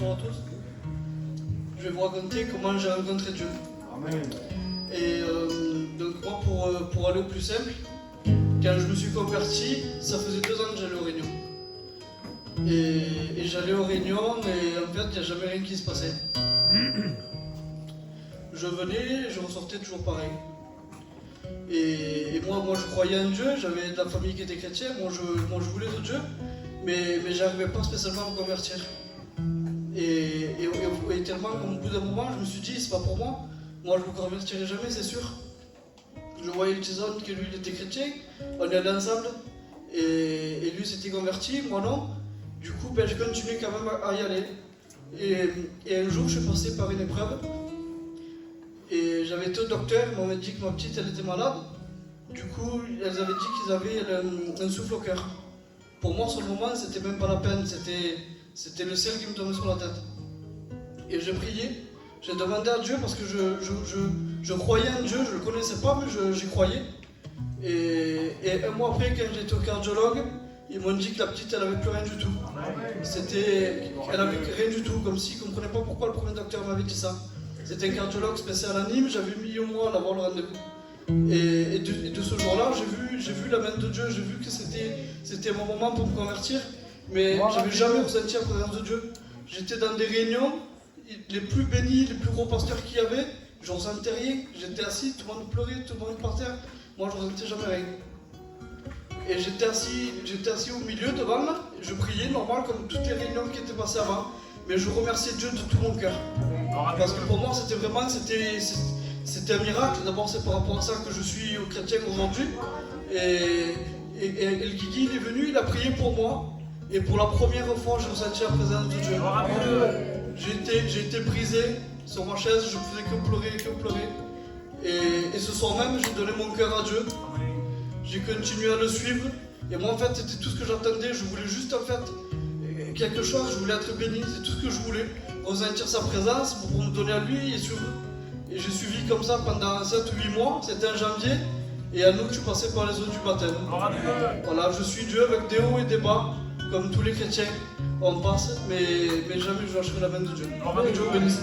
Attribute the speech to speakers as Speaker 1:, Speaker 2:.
Speaker 1: bonsoir à tous. Je vais vous raconter comment j'ai rencontré Dieu.
Speaker 2: Amen.
Speaker 1: Et donc moi, pour aller au plus simple, quand je me suis converti, ça faisait 2 ans que j'allais aux réunions. Et j'allais aux réunions et en fait, il n'y a jamais rien qui se passait. Je venais et je ressortais toujours pareil. Et moi, je croyais en Dieu, j'avais de la famille qui était chrétienne, moi je voulais de Dieu, mais j'arrivais pas spécialement à me convertir. Et tellement qu'au bout d'un moment, je me suis dit, c'est pas pour moi, moi je me convertirai jamais, c'est sûr. Je voyais le Jason que lui il était chrétien, on est allé ensemble, et lui s'était converti, moi non. Du coup, je continuais quand même à y aller. Et un jour, je suis passé par une épreuve. Et j'avais été au docteur, ils m'avaient dit que ma petite elle était malade. Du coup, elles avaient dit qu'ils avaient un souffle au cœur. Pour moi, sur le moment, c'était même pas la peine, c'était le ciel qui me tombait sur la tête. Et j'ai prié, j'ai demandé à Dieu parce que je croyais en Dieu, je le connaissais pas, mais j'y croyais. Et un mois après, quand j'étais au cardiologue, ils m'ont dit que la petite elle avait plus rien du tout. Elle avait rien du tout, comme s'ils ne comprenaient pas pourquoi le premier docteur m'avait dit ça. C'était un cardiologue spécial à Nîmes, j'avais mis un mois à avoir le rendez-vous. Et de ce jour-là, j'ai vu la main de Dieu, j'ai vu que c'était mon moment pour me convertir, mais j'avais jamais ressenti la présence de Dieu. J'étais dans des réunions, les plus bénis, les plus gros pasteurs qu'il y avait, je ressentais rien. J'étais assis, tout le monde pleurait, tout le monde par terre, moi je ressentais jamais rien. Et j'étais assis au milieu devant là, et je priais normal comme toutes les réunions qui étaient passées avant, mais je remerciais Dieu de tout mon cœur. Parce que pour moi c'était un miracle. D'abord c'est par rapport à ça que je suis chrétien aujourd'hui. Et El Guigui il est venu, il a prié pour moi. Et pour la première fois j'ai ressenti la présence de Dieu. J'ai été brisé sur ma chaise, je ne faisais que pleurer. Et ce soir même j'ai donné mon cœur à Dieu. J'ai continué à le suivre. Et moi en fait c'était tout ce que j'attendais. Je voulais juste en fait quelque chose, je voulais être béni, c'est tout ce que je voulais. Ressentir sa présence pour me donner à lui et suivre. Et j'ai suivi comme ça pendant 7 ou 8 mois, c'était en janvier. Et en août je suis passé par les eaux du baptême. Voilà, je suis Dieu avec des hauts et des bas, comme tous les chrétiens. On passe, mais jamais je lâcherai la main de Dieu. Que Dieu bénisse.